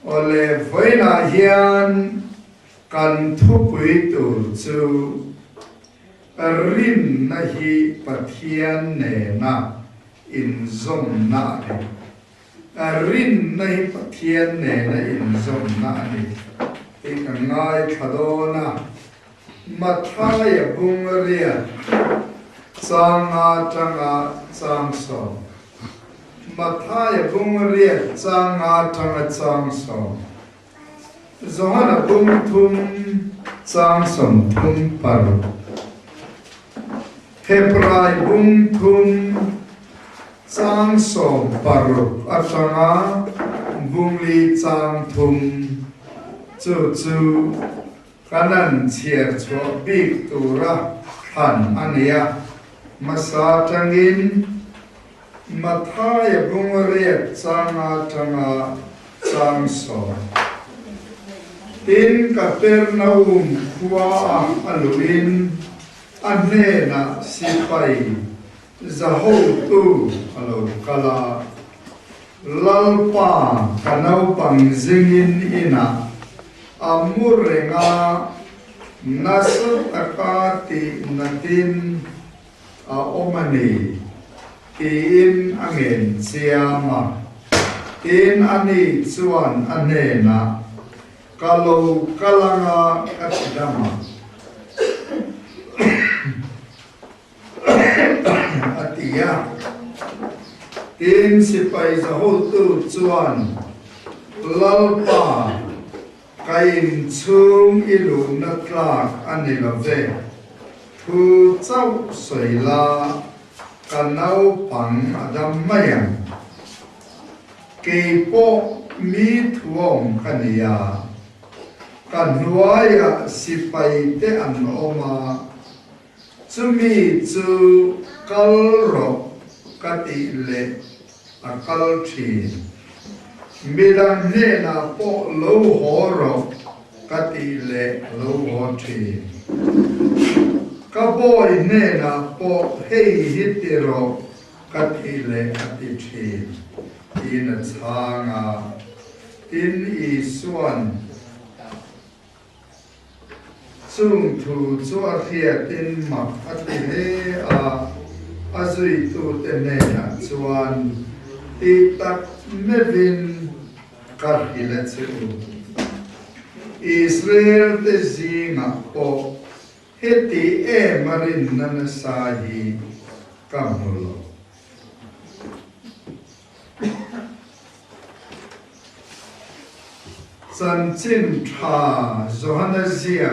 ole voina hian kan thupui tu chu rin na hi pathian ne na in zom na ni rin na hi pathian ne na in zom na ni ka ngai thadona mathaya bung ria changa tanga changso mathaya bung ria changa tanga changso zohana bung thum changsom thum paru Hebrai bung thum changsom paru atanga bungli chang thum chu kanan chiar cho big tura han ania masa tangin mathaya bungre changa tanga changso tin Kapernaum khua aluin anena sipai zaho tu alo kala lalpa kanau pang zingin ina amurenga nasu akati natin omani in angen siama in ani chuan anena kalau kalanga katidama atia in sipai zaho tu chuan lalpa kain chung ilu na tlak anilave thu chau soila kanau pang adam mayang ke po mi thuom kania kanhuaya sipai te an oma chumi chu kalro kati le akal thi midang ne na po lo horo kati le lo ho thi kaboy ne na po hei hitiro kati le kati thi in changa in isuan chung thu chua thia tin mak ati he a azui tu te ne na chuan ti tak mevin Karhile chu Israel te zinga po heti marin nana sahi kamulo san chin tha zohana zia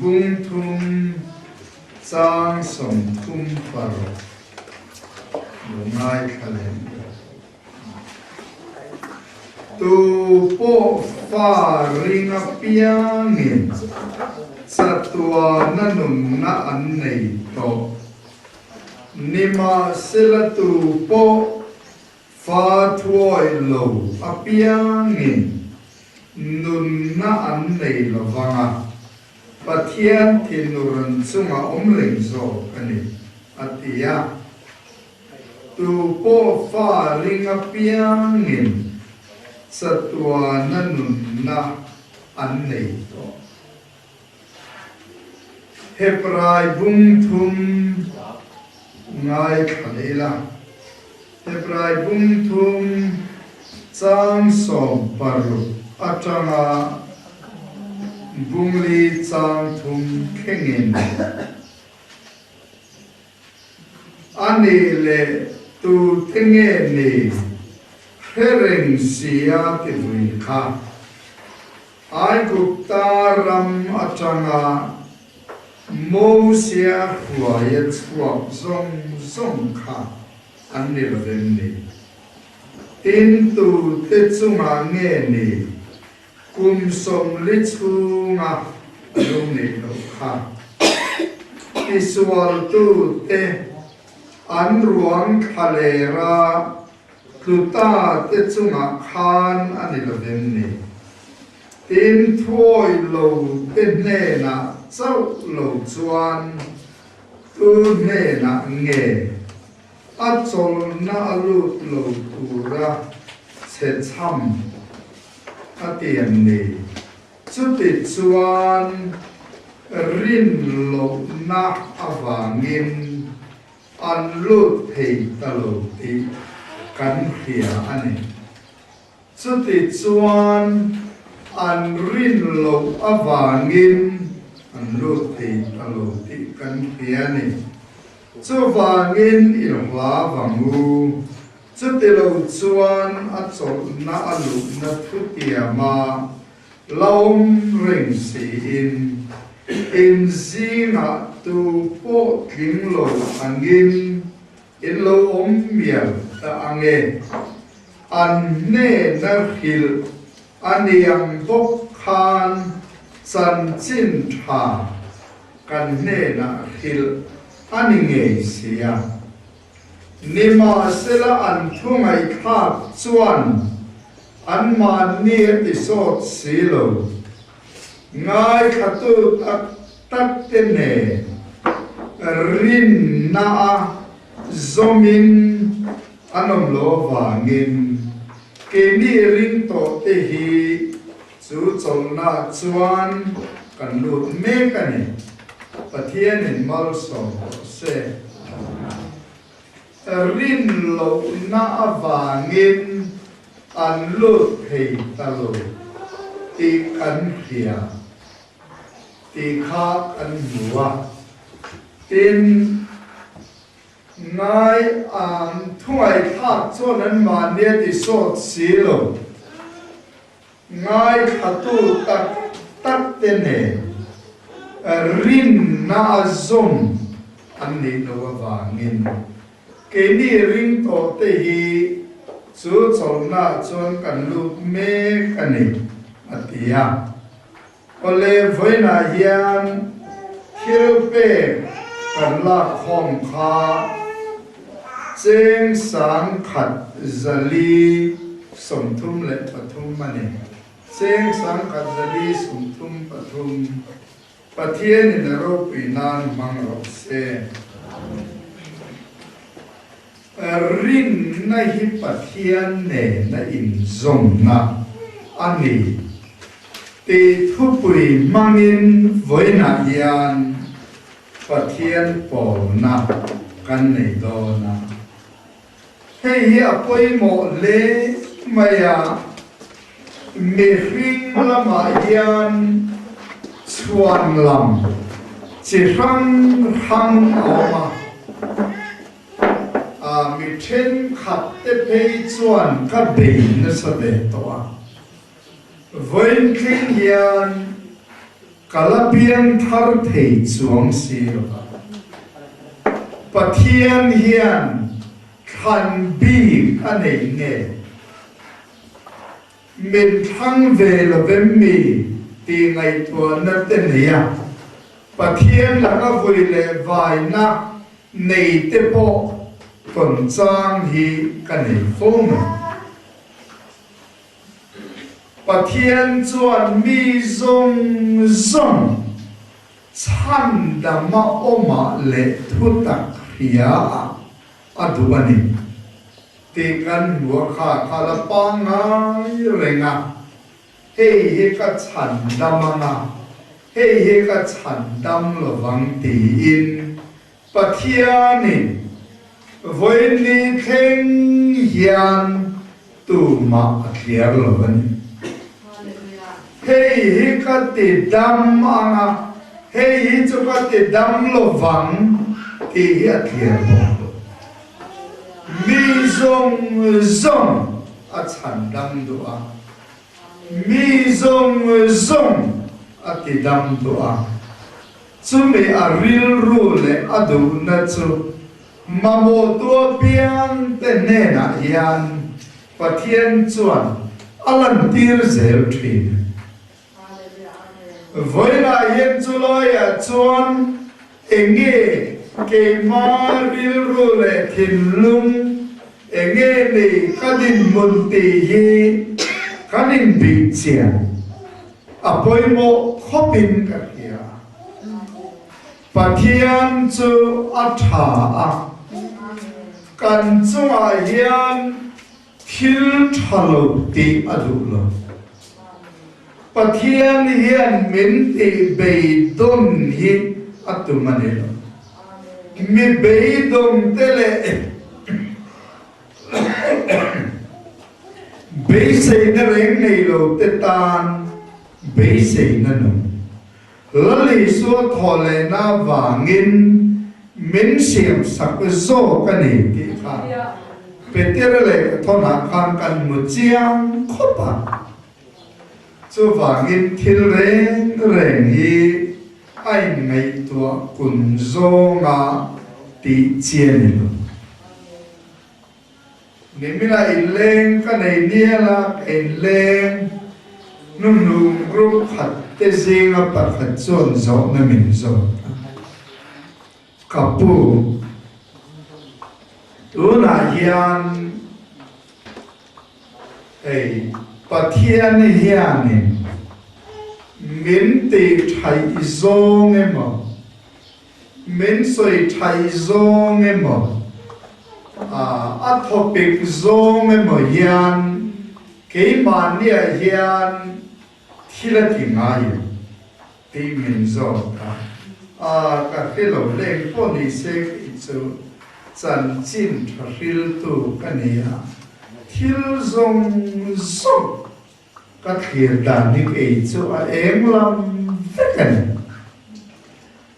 bung thum sang som thum paro lungai khalen tu po fa ringa piangin satua nanum na annei to nima sila tu po fa thuoi lo apiangin nun na annei lo vanga pathian thinuran chunga omling zo kani atia tu po fa ringa piangin satua nanun na annei to Hebrai bung thum ngai khalela Hebrai bung thum chang som paru atanga bungli chang thum khengin ani le tu thenge ni hereng sia te vui kha ai gupta ram atanga mo sia huaya chua zong kha anni raveni tin tu te chunga nge ni kum som li chunga lung ni lo kha isual tu te an ruang khalera Tuta te chunga khan ani loveni tin thoi lo te ne na chau lo chuan tu ne na nge a chol na alut lo tura sẽ chăm tiền này chút ít chuan rin lộ na avangin an lut thei talo ti kan khia ani chút ít chuan an rin lộ avangin an lut thei talo ti kan khia ani chu vangin ilhla vangu chút ít lâu chuan a chol na alu na thutiama laum ring si in zinga tu po tling lo angin in lo mial ta ange an ne na khil aniang bok khan san chin tha kan ne na khil ani nge sia nima sela an thungai khak chuan an man ni episode silo ngai khatu tak tene rin na zomin anom lo wangin ke ni ring to te hi chu cholna chuan kan lut me kani pathian in mal so se rin lo na wangin an lut thei talo ti kan khia ti kha kan muwa tin ngai an thungai thak chuan an man ne ti sot silo ngai khatu tak te ne rin na azom an ni no wangin ke ni ring to te hi chu cholna chuan kan lut me kani atia ole voina hian thilpe kan la khom kha cheng sang khat zali somthum le pathum mane cheng sang khat zali somthum pathum pathian in ro pinan mang ro se rin na hi pathian ne na in zong na ani ti thupui mangin voina hian pathian pol na kan nei do na hei hi apoi mo le maya mi hring lama hian chuan lam chi hang oma mi then khát te pei chuan ka bein na sa be to a voin kling hian kalapian thar thei chuang si lo pathian hian khan bi anei nge min thang ve lo vem mi ti ngai tua na te nia pathian la ka voi le vai na nei te po còn trang hi cái này phong pathian chuan mi zong zong chan dama oma le thutak hia adu ani te kan nuwa kha la pa ngai renga hei ka chan dama na hei ka chan dam lo wang ti in pathianin với ni khen hiền tu ma thiar lo van hei hi ka ti dam anga hei hi chu ka ti dam lo wang ti hi a thiar lo mi zong zong a chan dam do a mi zong zong a ti dam do a chu me a ril ru le adu na chu mamo tua piang te nena hian pathian chuan alan tir zel thin voina hian chuloya chuan enge ke maril rule thinlum enge ni kadin munti hi kanin bi chian apoimo khopin ka hia pathian chu atha a kan chunga hian thil thalo ti adu lo pathian hian min ti bei don hi atu mane lo mi bei dom tele bei sei na reng nei lo te tan bei sei na no lali so thole na wangin min siam sak zo ka nei ti kha peter le thona khan kan mu chiang khopa chu wangin thil reng hi ai ngày tua kun zo nga ti chien lo nimila ileng ka nei niala ileng nung ru khat te zinga par khat chon zo na min zo kapu tu na hian ei pathian hianin min ti thai zong emo min soi thai zong emo a topic zong emo hian ke mania hian thila ti ngai ti min zo ka ka khelo leng poni se chu chan chin thil tu kania thil zong zong các hiện đàn những cái chỗ em làm tất cả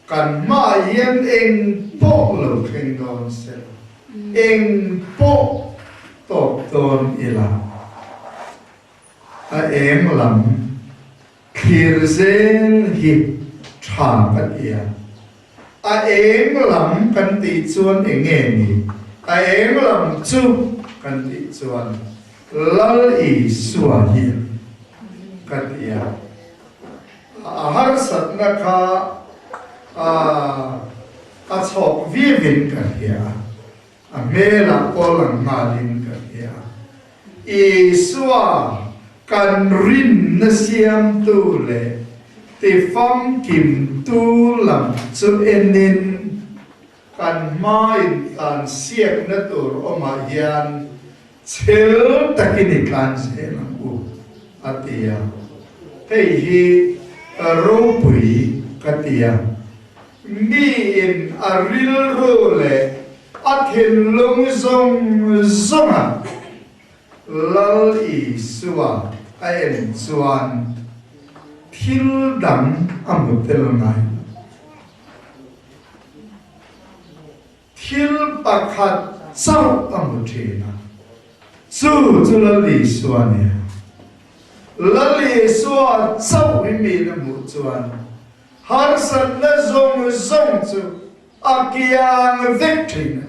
cần mà yên em bộ lầu khen đòn sẽ em bộ tổ tôn ila em làm khir zen hip thang các ia em làm cần tị chuan em nghe ni em làm chu cần tị chuan lal i suan hiền katia har satna kha a chok vi vin katia a mela kolang malin katia iswa kan rin na siam tu le ti fam kim tu lam chu enin kan main tan siak na tur oma hian chel takini kan se lam u atia hei hi ropui katia mi in aril role athin lung zong zonga lal i suwa aen chuan thil dam amutel ngai thil pakhat chau amuthina chu lal i suwa ne lali suwa chau mi na mu chuan har san na zong chu akiang victory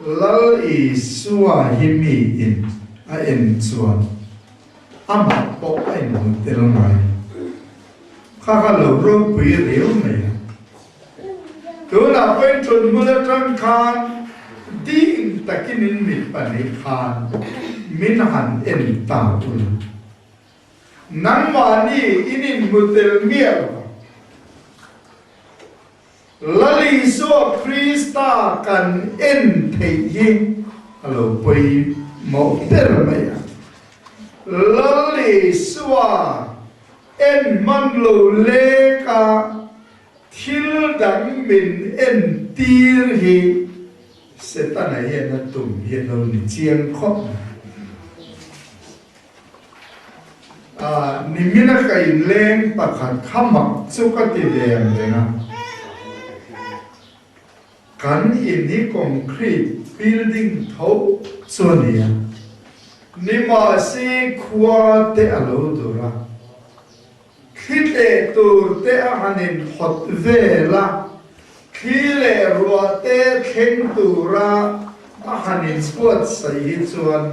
lali suwa mi in a en chuan ama po ai mu tel mai kha lo ro pui reu mai tu na pen chun mu la tran khan din takinin mi pani khan min han en ta ul nang mani inin mutel miel lali so krista kan en thei yi alo pui mo ter mai lali suwa en man lo le ka thil dang min en tir hi sẽ ta này hiện là tụm hiện là ni chiang khóc nimina kai leng pakhat khamak chuka ti dem denga kan in hi concrete building thau chuania nima se khua te alo dura khite tur te hanin hot vela khile ruate khen tura a hanin sport sai chuan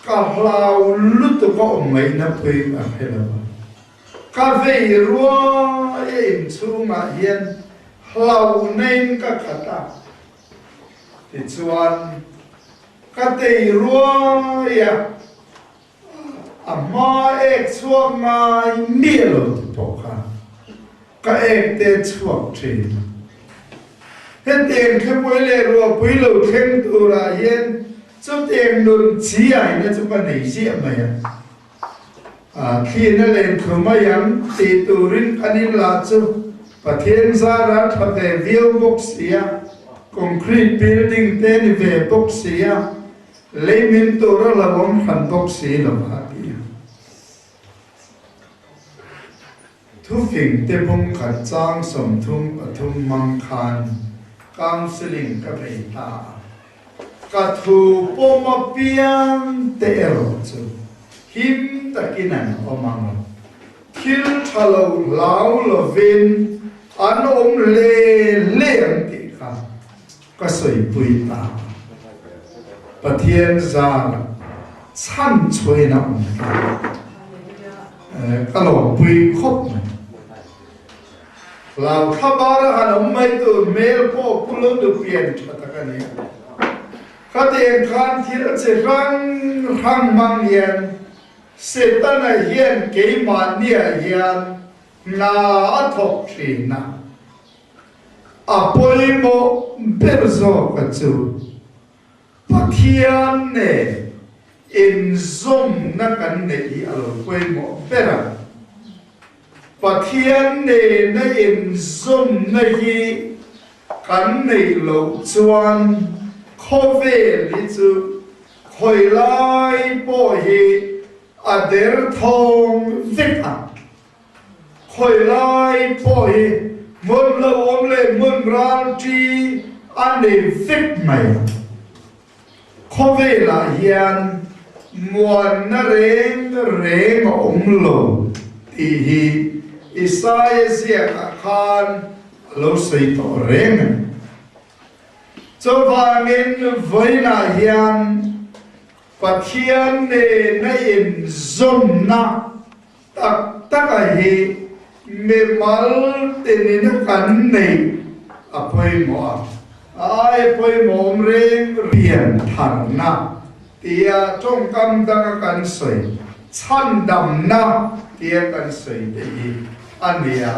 ka hlau lut ko mai na pui a phela ka vei ruwa em chunga hian hlau nei ka khata ti chuan ka tei ruwa ya amma ek chuak ngai mielo to ka ka ek te chuak thin hết tiền cái bối lệ rồi bối lầu khen tu là yên cho tiền đồn chỉ ai nó cho con này dễ mày khi nó lên thử mày ăn thì tu rin anh in là cho và thiên gia ra thật về viêu bốc xía concrete building tên về bốc xía lấy mình tu ra là bóng hẳn bốc xí là bà bia thu phình tế bông khát trang sầm thung và thung mang khan counseling các bầy ta cả thu bố mà biang tế rồi chứ him ta kinan o mang thil thalo lao lo vin an le leng ti kha ka soi pui ta pathian za chan choi na ka lo pui khop lao khabar han mai tu mel po pulon du pian ta ka ni ka te khan thil che rang mang yen Satan hiền cái mà nia hiền na thọc thì na apoi mo berzo cái chú pathian ne in zoom na kan ne i alo poi mo bera pathian ne na in zoom na hi kan ne lo chuan khove li chu khoi lai po hi Ader thong vết à khôi lai bồi muốn lâu ôm lên muốn ra chi anh để vết mày khó về là hiền muôn nó rèn ống lầu thì Isaiah khan lâu xây tổ rèn cho vàng in với là hiền pathian ne na in zom na tak hi me mal tenin kan nei apoi mo ai poi mom reng rian thang na tia trong kam dang kan soi chan dam na tia kan soi te hi ania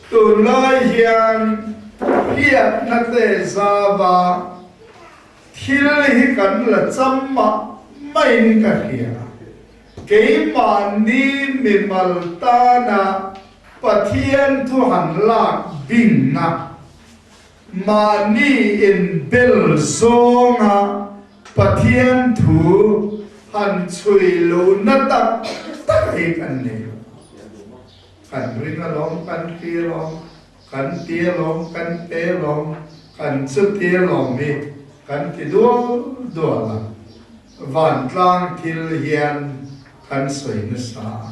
tu lai hian hiat na te zawa thil hi kan la chamma mai ka hiya cái mà ni mình ta na pathian thu hành lạc bình na mà ni in bel zonga pathian thu hành chui lu na tak ai kan ne kan ring along kan kia long kan tia long kan te long kan su tia long mi kan ti do la van tlang til hian kan soi na sa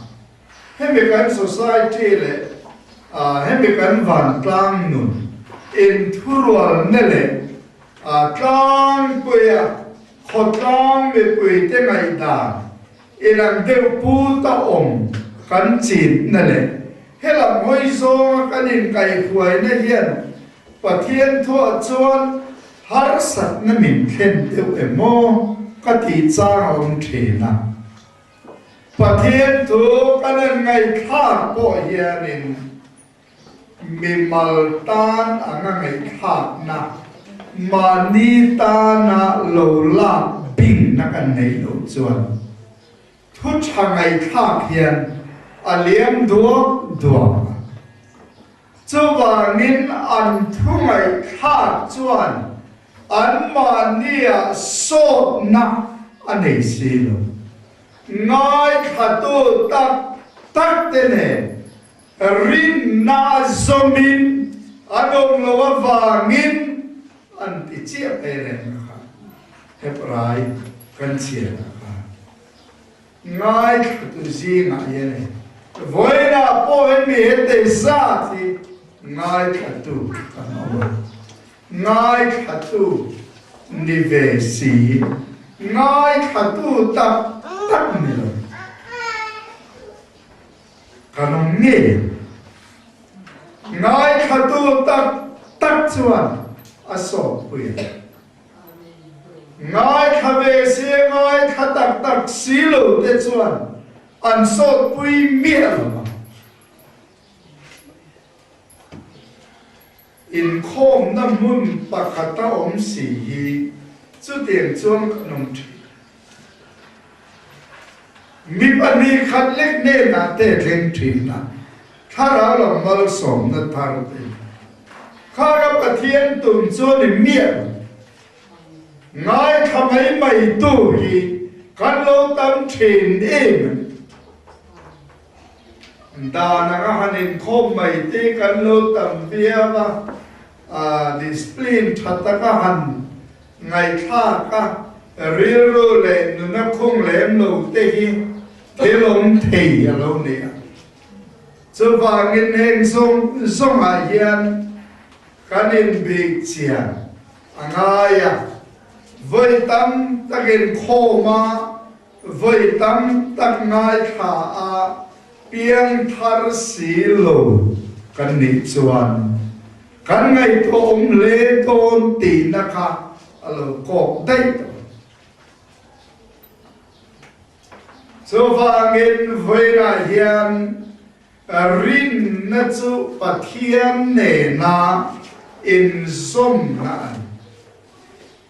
hemi kan society le hemi kan van tlang nun in thurual ne le tlang puya khotlang me pui te ngai da ilang deu pu ta om kan chin na le hela moi zo kan in kai khuai na hian pathian thua chuan har sat na min khen deu emo ka ti cha om thina pathian thu kan ngai kha po hianin mi mal tan anga ngai kha na mani ta na lo la bing na kan nei lo chuan thu changai kha hian aliam do chuwangin an thungai kha chuan an mania so na anei si lo ngai khatu tak te ne rin na zomin anong lo wangin an ti chia peren kha heprai kan chia kha ngai khatu zi nga yene voina po en mi hete sa ti ngai khatu kan ngai khatu ni ve si ngai khatu tak ni lo kanong ni ngai khatu tak chuan aso pui ngai khabe si ngai khatak silo te chuan an so pui mi lo in khom na mun pakhata om si hi chu tiang chuang nong thi mi pani khat lek ne na te thleng thi na thara lo mal som na thar te khara pathian tum chu ni mia ngai khamai mai tu hi kan lo tam thin em da na ga hanin khom mai te kan lo tam pia ba discipline thata ka han ngai tha ka real ro le nu na khong lem lo te hi te lom thei a lo ne chu va ngin heng song song a hian kanin big chia angaya voi tam takin khoma voi tam tak ngai tha a piang thar si lo kan ni chuan kan ngai thom le ton ti na kha alo kok dai so vangin voina hian rin na chu pathian ne na in som na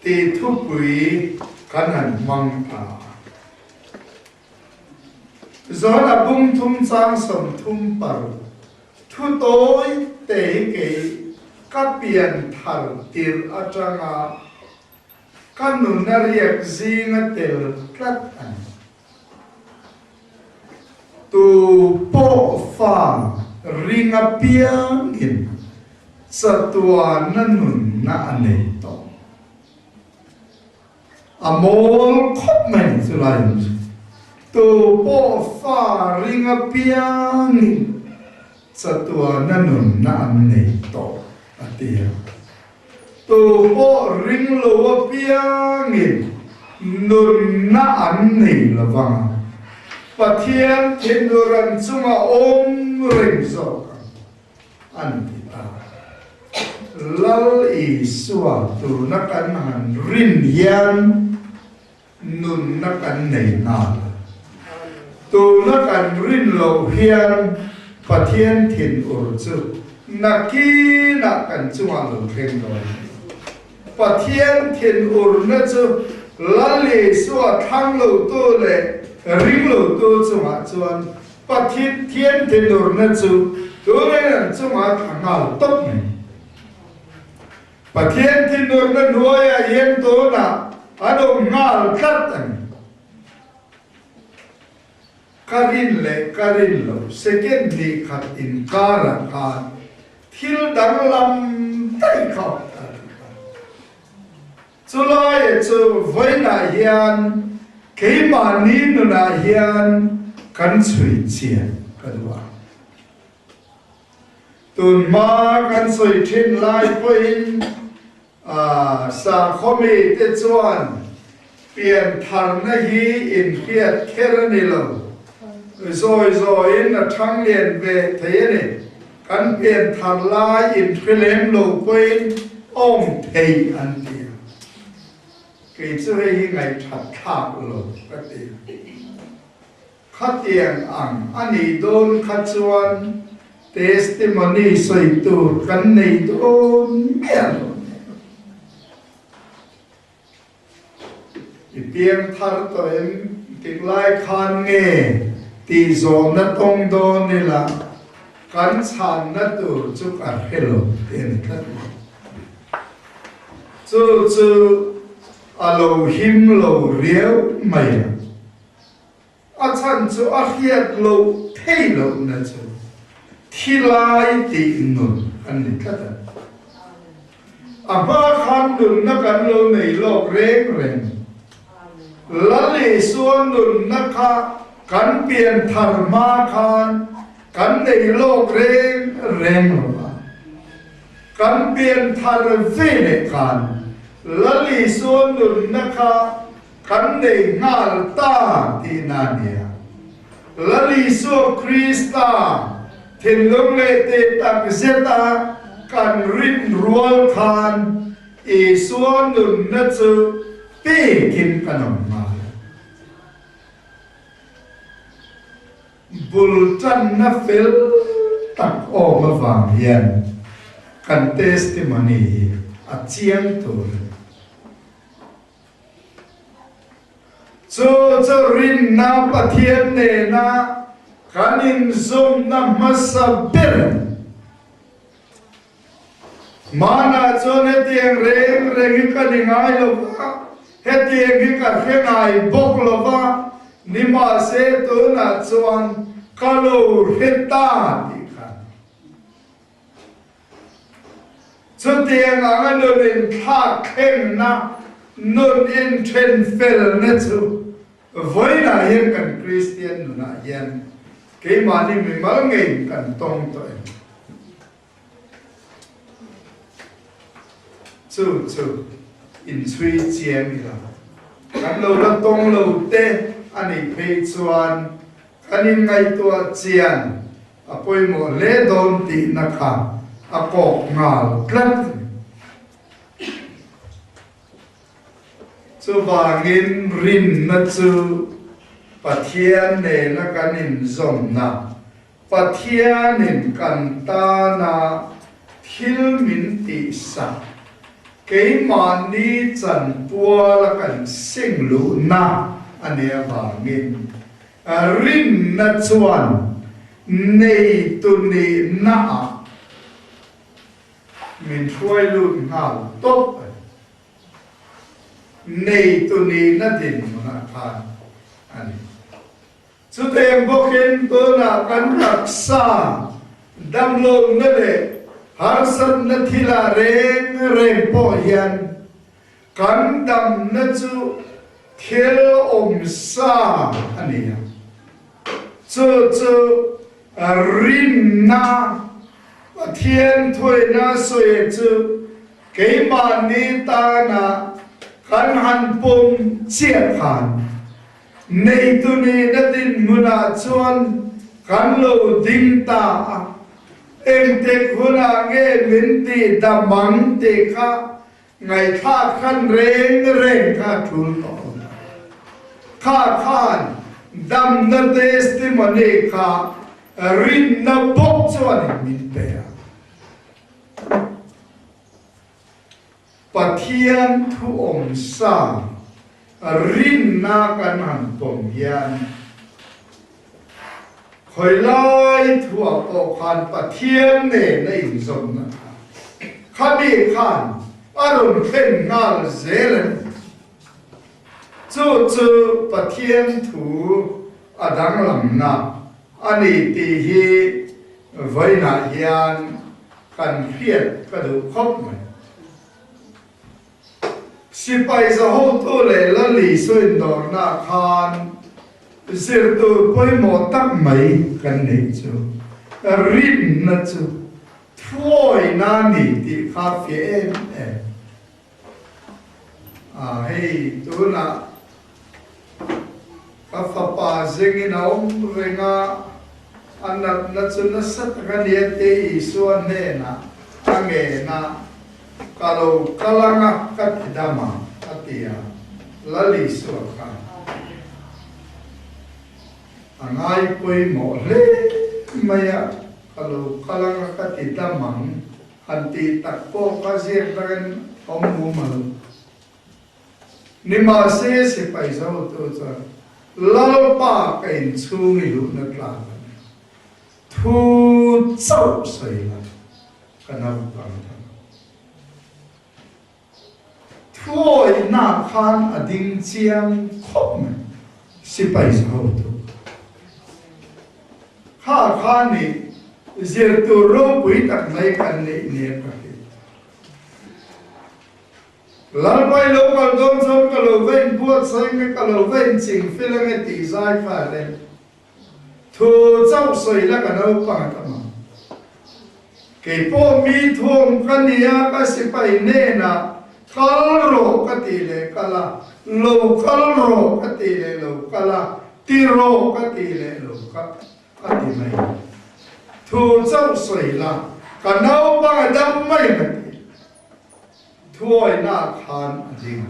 ti thu pui kan han mang ta zona bung thum sang som thum par thu tối te ke ka pian thar tir atanga kanun na riak zinga tel klat an tu po fa ringa piang in satua nanun na ane to amol khop men sulai tu po fa ringa piang in satua nanun na ane to atia tu po ring lo piang in nun na ane lawang pathian thinduran chunga om ring zo an ta lal i suwa tu na kan han rin yan nun na kan nei na tu na kan rin lo hian pathian thin ur chu na ki na kan chunga lo thleng lo pathian thin ur na chu lal i suwa thang lo tu le ring lo tu chunga chuan pathian thin ur na chu tu le chunga thangal top nei pathian thin ur na nuaya yen to na adom ngal khat an karin lo second ni khat in kara ka thil dang lam tai khop chulai chu voina hian keima ni nu na hian kan chui chian kadwa tun ma kan soi thin lai poin sa khomi te chuan pian thar na hi in khiat kherani lo zoi in a thang lian ve thei kan pian thar lai in thilem lo poin om thei an ti ke chu hi ngai that thak lo ka ti khatiang ang ani don khachuan testimony soi tu kan nei don mian piang thar to em tiklai khan nge ti zo na tong do ni la kan chan na tu chu ka hello ten ka chu alo him lo riau mai a chan chu a hiat lo thei lo na chu thilai ti nun an ni ka ta a ba khan nun na kan lo nei lok reng lali suan nun na kha kan pian thar ma khan kan nei lok reng lo kan pian thar ve ne khan lali suan nun na kha kan nei ngal ta ti na nia lali so krista thin lung le te tak zeta kan rin rual khan e suan nun na chu pe kin kanom ma bul chan na fel tak o ma vang hian kan testimony a chiang tur so rin na pathian ne na kanin zoom na masabir mana chone tiang reng kaningai lova hetiang ka khengai bok lova nima se to na chuan kalo heta ti khan chu tiang anga lorin tha khen na non in tren fel na chu voi na hian kan Christian na hian ke mani mi mal ngei kan tong to chu in chui chiang ila kan lo la tong lo te ani phei chuan kanin ngai tua chian apoi mo le don ti na kha a ko ngal tlat chu wangin rin na chu pathian ne na kanin zom na pathianin kan ta na thil min ti sa ke mani chan tua la kan sing lu na ania wangin rin na chuan nei tu ni na min thuai lu ngal top nei tu ni na din na khan ani chu tem bokin to na kan raksa dam lo na le har san na thila reng po hian kan dam na chu thil sa ani chu rin na pathian thoi na soe chu ke ma ni ta na kan han pum chia khan nei tu ni na din muna chuan kan lo ding ta em te khuna nge min ti da mang te kha ngai kha khan reng kha thul to kha khan dam na testimony kha rin na bok chuan min pe pathian thu sa rin na kan han pom yan khoi lai thu po khan pathian ne na in zom na khani khan arun khen ngal zelen chu pathian thu adang lam na ani ti hi vaina hian kan khiat ka du khop mai sipai za ho to le la li soin dor na khan zir tu poi mo tak mai kan nei chu rin na chu thoi na ni ti kha fi em hei tu na ka fa pa zeng in renga anak na chu na sat ka ni te I suan ne na ange na kalau kalanga kat dama atia lali suaka angai poi mo le maya kalau kalanga kat dama anti takpo kasir dengan ombu mal ni mase se paisa to cha lalpa kain chungi lu na tla thu chau sai na kana pa thôi na khan ading chiang khop sipai sao tu kha ni zir tu ro pui tak nai kan ne ne ka lal pai lo kal dom chom ka lo ven buat sai me ka lo ven ching filang ti zai pha le thu chau soi la ka no pa ka ma ke po mi thom ka nia ka sipai ne na kal ro kati le kala lo kal ro kati le lo kala ti ro kati le lo kati mai thu chau soi la ka nau ba dam mai mai thuai na khan ading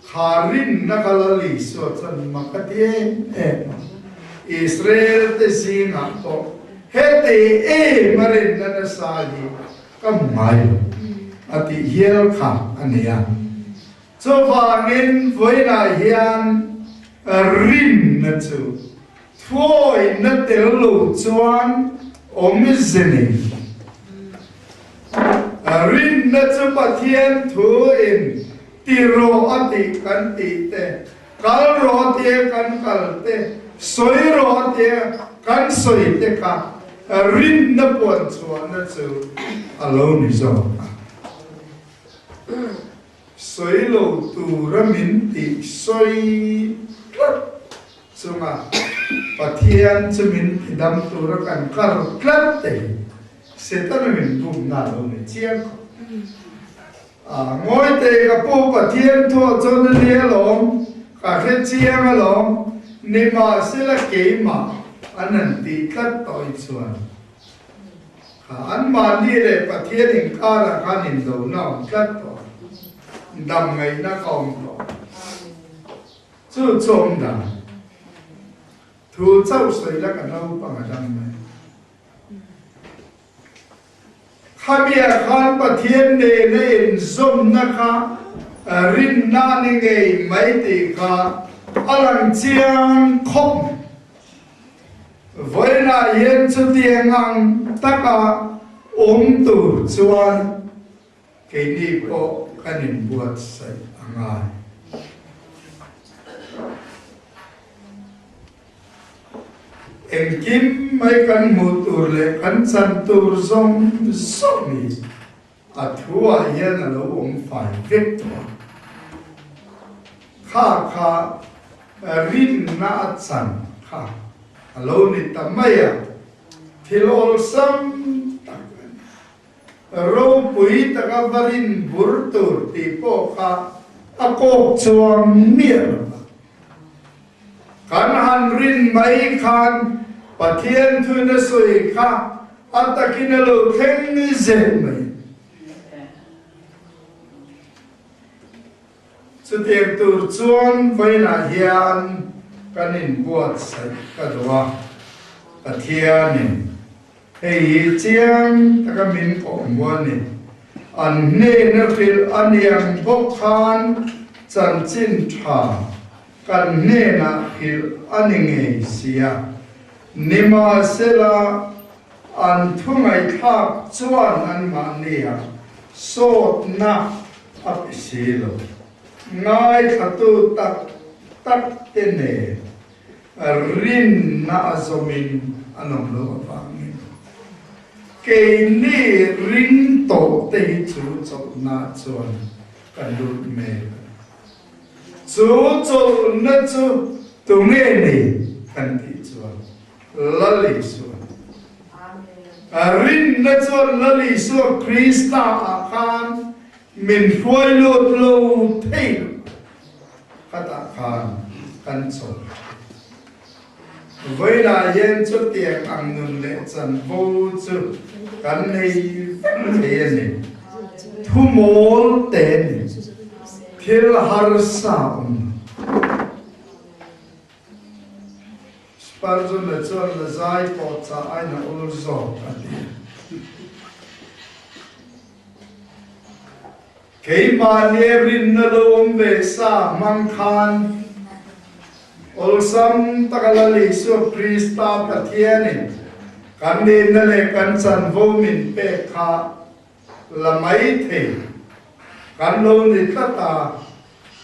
kharin na kala li so chan makati Israel te singa to hete marin na sali kamayo ati hiel kha ania so vangin voina hian rin na chu thoi na telu chuan omizene rin na chu pathian thu in tiro ati kan ti te kal ro te kan kal te soi ro te kan soi te ka rin na pon chuan na chu alone is all soi lo tu ramin ti soi sunga pathian chumin idam tu ra kan kar klat te setan min bum na lo ne chiang ngoi te ka pu pathian tho chon le lom ka khe chiang lom ni ma sila ke ma anan ti klat toi chuan an ma ni le pathian in ka ra kan in do na klat to dam ngai na kaum to chu chom da thu chau soi la ka nau pa ma dam mai khamia khan pathian ne ne in zom na kha rin na ni ngai mai ti kha alang chiang khom voina yen chu tiang ang taka tu chuan ke ni po kanin buat sai angai kim mai kan mutur le kan san tur zong somi athua hian alo fai vek kha rin na chan kha alo ni tamaya thilol sam ro pui taka varin burtur ti po kha akok chuang mier kan han rin mai khan pathian thu na soi kha atakin lo kheng ni zen mai chu tiang tur chuan voina hian kanin buat sai kadwa pathianin hei chiang taka min ko muani an ne na fil aniang bok khan chan chin tha kan ne na fil aninge sia nima sela an thungai thak chuan an ma nia sot na apisilo ngai khatu tak tene rin na azomin anom lo pangin ke ni ring to te chu chok na chuan kan lut me chu na chu tu nge ni kan ti chuan lali chuan rin na chuan lali so krista akhan min huai lot lo thei kata khan kan chok với là yên chút tiền ăn ngon lệ chân vô chút cái này tiền này thu môn tiền này thiếu har sao Spurgeon là cho là giải bỏ cha ai là ôn gió cái mà nhớ rin nó lôm về xa mang khan Olsam takalali so Krista pathiani kanin na le kansan vomin pe kha lamai the kan lo ni tata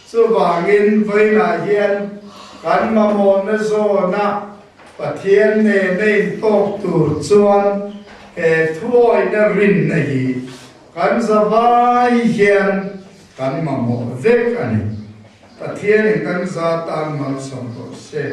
so wangin voina hian kan mamon na zo na pathian ne nei tok tur chuan e thuai na rin na hi kan zawai hian kan mamo vek ani pathian kan za tan mal som ko se